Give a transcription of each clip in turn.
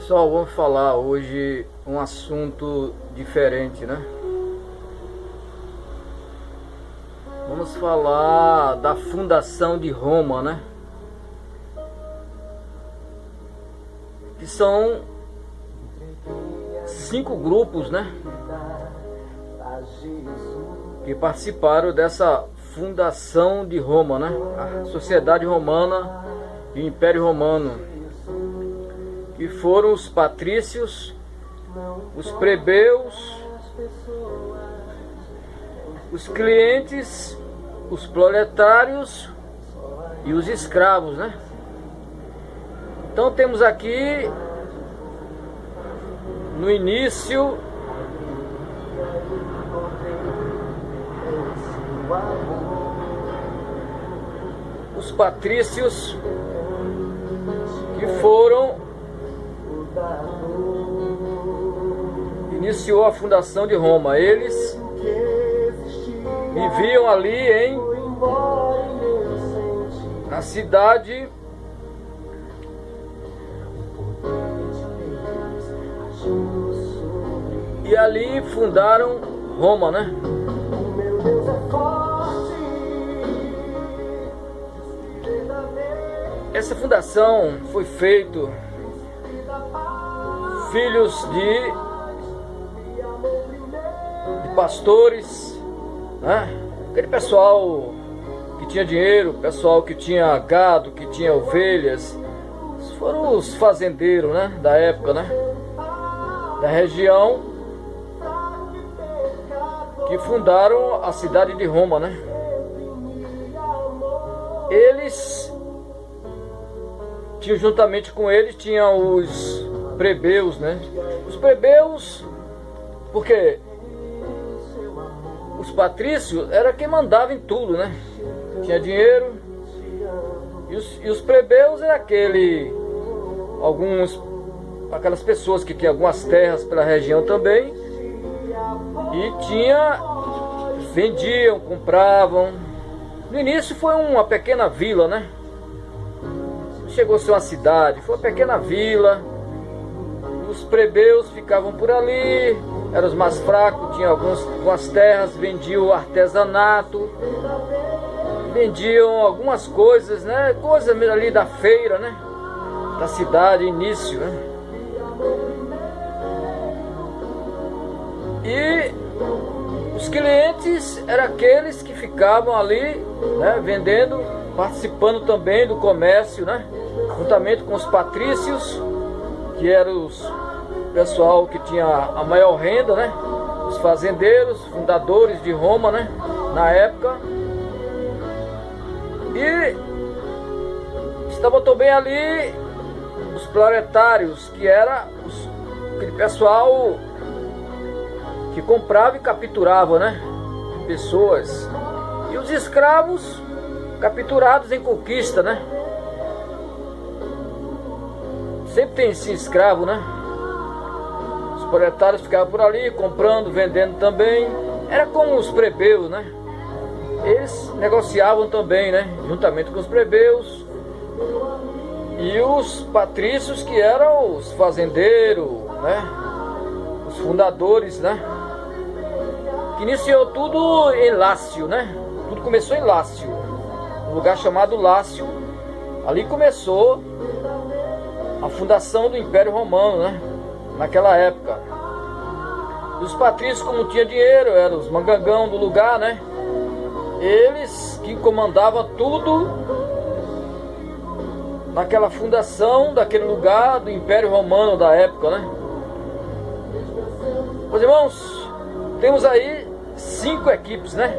Pessoal, vamos falar hoje um assunto diferente, né? Vamos falar da fundação de Roma, né? Que são 5 grupos, né? Que participaram dessa fundação de Roma, né? A Sociedade Romana e o Império Romano. Que foram os patrícios, os plebeus, os clientes, os proletários e os escravos, né? Então temos aqui no início os patrícios, que foram iniciou a fundação de Roma. Eles viviam ali na cidade e ali fundaram Roma, né? Essa fundação foi feita filhos de pastores, né? Aquele pessoal que tinha dinheiro, pessoal que tinha gado, que tinha ovelhas, foram os fazendeiros, né? Da época, né? Da região, que fundaram a cidade de Roma, né? Eles tinham, juntamente com eles, tinham os plebeus, né? Os plebeus, porque os patrícios era quem mandava em tudo, né? Tinha dinheiro. E os plebeus era aquelas pessoas que tinham algumas terras pela região também. E vendiam, compravam. No início foi uma pequena vila, né? Chegou a ser uma cidade, foi uma pequena vila. Os plebeus ficavam por ali, eram os mais fracos, tinham algumas terras, vendiam artesanato, vendiam algumas coisas, né? Coisas ali da feira, né? Da cidade, início, né? E os clientes eram aqueles que ficavam ali, né? Vendendo, participando também do comércio, né? Juntamente com os patrícios, que eram o pessoal que tinha a maior renda, né? Os fazendeiros, fundadores de Roma, né? Na época. E estavam também ali os proletários, que era aquele pessoal que comprava e capturava, né? Pessoas. E os escravos capturados em conquista, né? Sempre tem esse escravo, né? Os proletários ficavam por ali, comprando, vendendo também. Era como os plebeus, né? Eles negociavam também, né? Juntamente com os plebeus. E os patrícios, que eram os fazendeiros, né? Os fundadores, né? Que iniciou tudo em Lácio, né? Tudo começou em Lácio, um lugar chamado Lácio. Ali começou a fundação do Império Romano, né? Naquela época. E os patrícios, como tinham dinheiro, eram os mangangão do lugar, né? Eles que comandavam tudo naquela fundação daquele lugar do Império Romano da época, né? Meus irmãos, temos aí 5 equipes, né?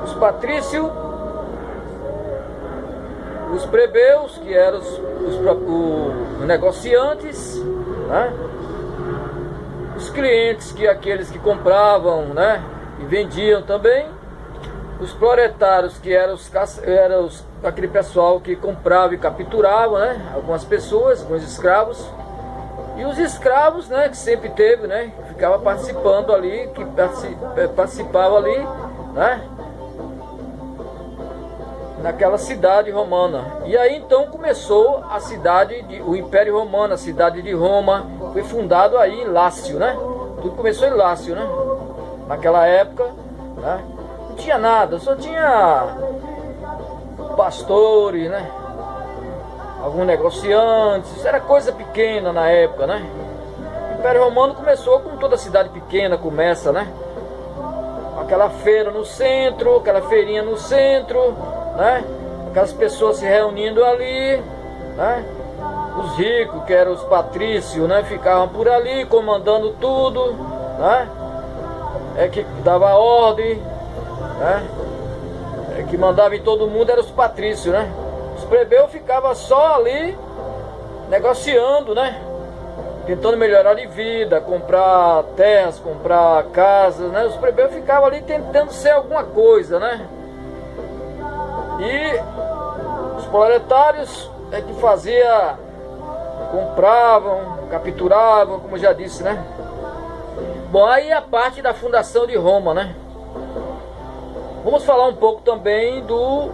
Os patrícios, os plebeus, que eram os negociantes, né? Os clientes, que aqueles que compravam, né? E vendiam também. Os proletários, que eram aquele pessoal que comprava e capturava, né? Algumas pessoas, alguns escravos. E os escravos, né? Que sempre teve, né? Que ficava participando ali, que participava ali, né? naquela cidade romana. E aí então começou a cidade, o Império Romano, a cidade de Roma, foi fundado aí em Lácio, né? Tudo começou em Lácio, né? Naquela época, né? Não tinha nada, só tinha pastores, né? Alguns negociantes, era coisa pequena na época, né? O Império Romano começou como toda cidade pequena começa, né? Aquela feira no centro, aquela feirinha no centro, né? Aquelas pessoas se reunindo ali, né? Os ricos, que eram os patrícios, né? Ficavam por ali comandando tudo, né? Que dava ordem, né? Que mandava em todo mundo eram os patrícios, né? Os plebeus ficavam só ali negociando, né? Tentando melhorar de vida, comprar terras, comprar casas, né? Os plebeus ficavam ali tentando ser alguma coisa, né? E os proletários é que fazia, compravam, capturavam, como eu já disse, né? Bom, aí a parte da fundação de Roma, né? Vamos falar um pouco também do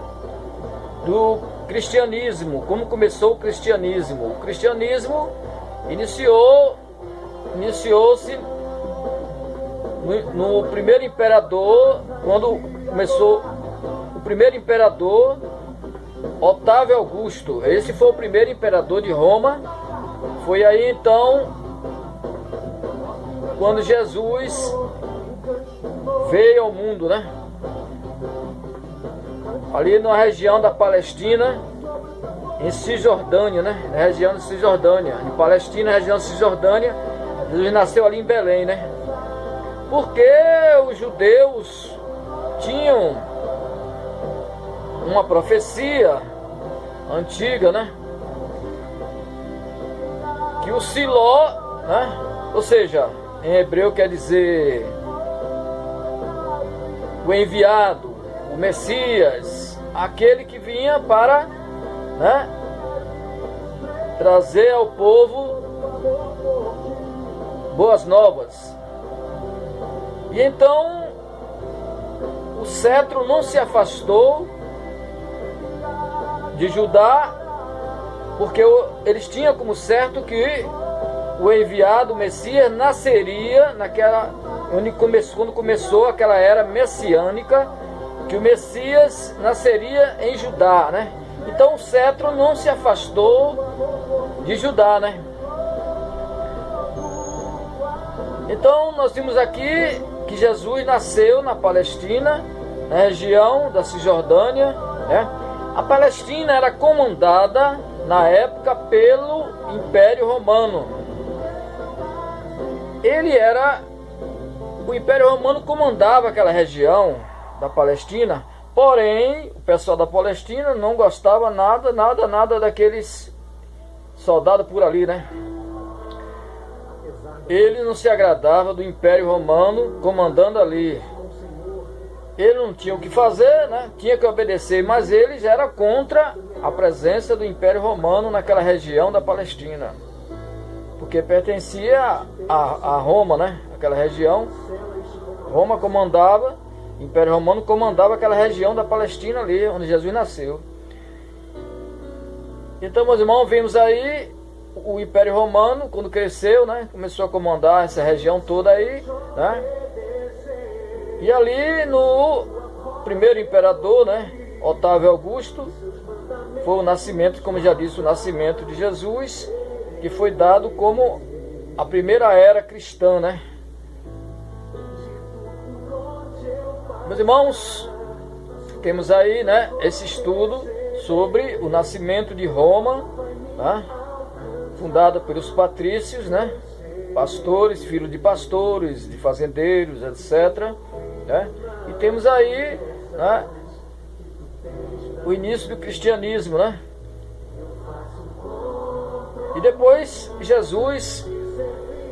cristianismo, como começou o cristianismo. O cristianismo iniciou-se no primeiro imperador, quando começou o primeiro imperador, Otávio Augusto. Esse foi o primeiro imperador de Roma. Foi aí então quando Jesus veio ao mundo, né? Ali na região da Palestina, em Cisjordânia, né? Na região de Cisjordânia, em Palestina, região de Cisjordânia, Jesus nasceu ali em Belém, né? Porque os judeus tinham uma profecia antiga, né? Que o Siló, né? Ou seja, em hebreu quer dizer o enviado, o Messias, aquele que vinha para, né, trazer ao povo boas novas. E então o cetro não se afastou de Judá, porque eles tinham como certo que o enviado, o Messias, nasceria naquela, quando começou aquela era messiânica, que o Messias nasceria em Judá, né? Então o cetro não se afastou de Judá, né? Então nós vimos aqui que Jesus nasceu na Palestina, na região da Cisjordânia, né? A Palestina era comandada na época pelo Império Romano. O Império Romano comandava aquela região da Palestina, porém o pessoal da Palestina não gostava nada daqueles soldados por ali, né? Ele não se agradava do Império Romano comandando ali. Ele não tinha o que fazer, né? Tinha que obedecer, mas eles eram contra a presença do Império Romano naquela região da Palestina, porque pertencia a Roma, né? Aquela região, Roma comandava, o Império Romano comandava aquela região da Palestina ali, onde Jesus nasceu. Então, meus irmãos, vimos aí o Império Romano, quando cresceu, né? Começou a comandar essa região toda aí, né? E ali no primeiro imperador, né, Otávio Augusto, foi o nascimento, como já disse, o nascimento de Jesus, que foi dado como a primeira era cristã, né? Meus irmãos, temos aí, né, esse estudo sobre o nascimento de Roma, né, fundada pelos patrícios, né, pastores, filhos de pastores, de fazendeiros, etc., né? E temos aí, né, o início do cristianismo, né? E depois Jesus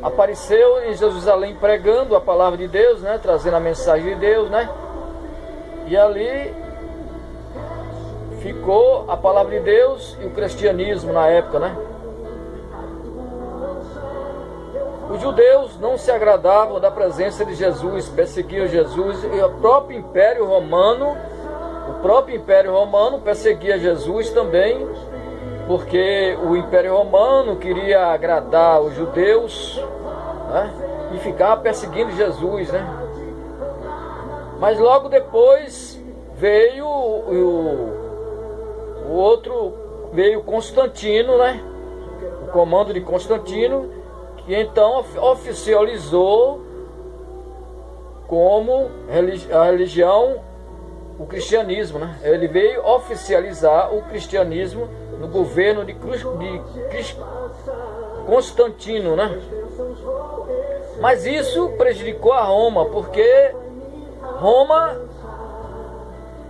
apareceu em Jerusalém pregando a palavra de Deus, né? Trazendo a mensagem de Deus, né? E ali ficou a palavra de Deus e o cristianismo na época, né? Os judeus não se agradavam da presença de Jesus, perseguiam Jesus, e o próprio Império Romano, o próprio Império Romano perseguia Jesus também, porque o Império Romano queria agradar os judeus, né? E ficava perseguindo Jesus, né? Mas logo depois veio veio Constantino, né? O comando de Constantino, que então oficializou como a religião, o cristianismo, né? Ele veio oficializar o cristianismo no governo de Constantino, né? Mas isso prejudicou a Roma, porque Roma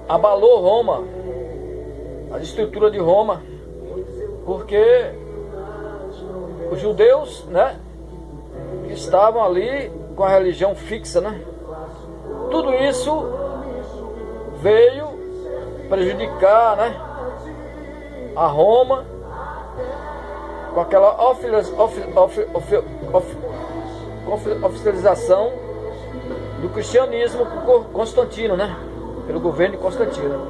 abalou Roma, a estrutura de Roma, porque os judeus, né, estavam ali com a religião fixa, né? Tudo isso veio prejudicar, né, a Roma, com aquela oficialização do cristianismo por Constantino, né? Pelo governo de Constantino.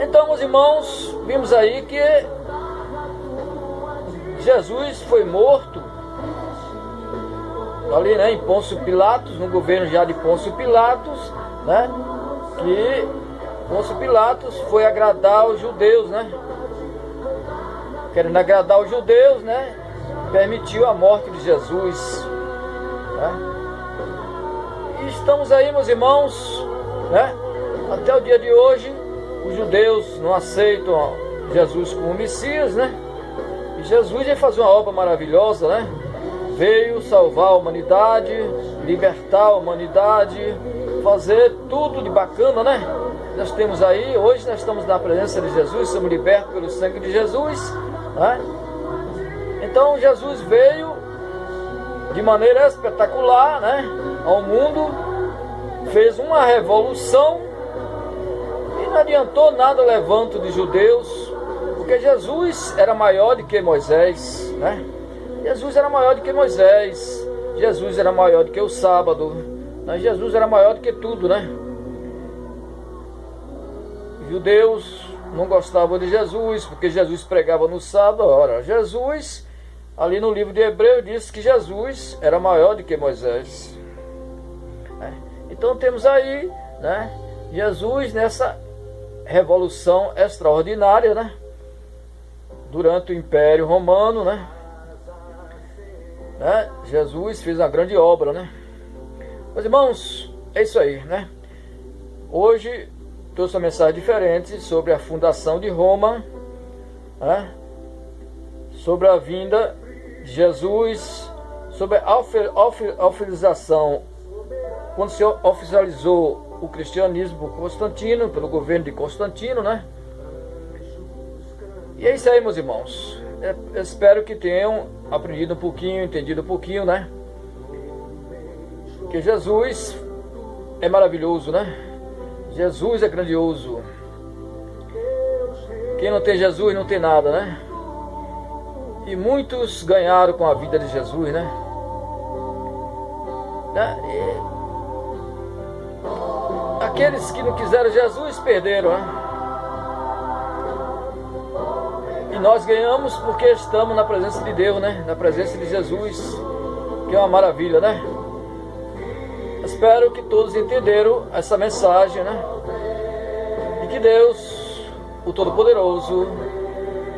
Então, meus irmãos, vimos aí que Jesus foi morto ali, né, em Pôncio Pilatos, no governo já de Pôncio Pilatos, né? Que Pôncio Pilatos foi agradar os judeus, né? Querendo agradar os judeus, né? Permitiu a morte de Jesus, né? E estamos aí, meus irmãos, né? Até o dia de hoje, os judeus não aceitam Jesus como Messias, né? E Jesus veio fazer uma obra maravilhosa, né? Veio salvar a humanidade, libertar a humanidade, fazer tudo de bacana, né? Nós temos aí, hoje nós estamos na presença de Jesus, somos libertos pelo sangue de Jesus, né? Então Jesus veio de maneira espetacular, né, ao mundo, fez uma revolução e não adiantou nada o levanto de judeus, porque Jesus era maior do que Moisés, né? Jesus era maior do que Moisés, Jesus era maior do que o sábado, né? Jesus era maior do que tudo, né? Os judeus não gostavam de Jesus, porque Jesus pregava no sábado. Ora, Jesus, ali no livro de Hebreus, diz que Jesus era maior do que Moisés. Então temos aí, né, Jesus nessa revolução extraordinária, né, durante o Império Romano, né? Jesus fez uma grande obra, né? Meus irmãos, é isso aí, né? Hoje trouxe uma mensagem diferente sobre a fundação de Roma, né? Sobre a vinda de Jesus, sobre a oficialização, quando se oficializou o cristianismo por Constantino, pelo governo de Constantino, né? E é isso aí, meus irmãos. Eu espero que tenham aprendido um pouquinho, entendido um pouquinho, né? Que Jesus é maravilhoso, né? Jesus é grandioso. Quem não tem Jesus não tem nada, né? E muitos ganharam com a vida de Jesus, né? E aqueles que não quiseram Jesus perderam, né? E nós ganhamos porque estamos na presença de Deus, né? Na presença de Jesus, que é uma maravilha, né? Espero que todos entenderam essa mensagem, né? E que Deus, o Todo-Poderoso,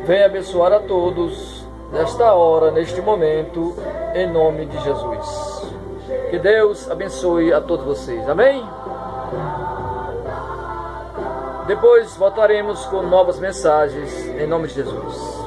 venha abençoar a todos nesta hora, neste momento, em nome de Jesus. Que Deus abençoe a todos vocês. Amém? Depois voltaremos com novas mensagens, em nome de Jesus.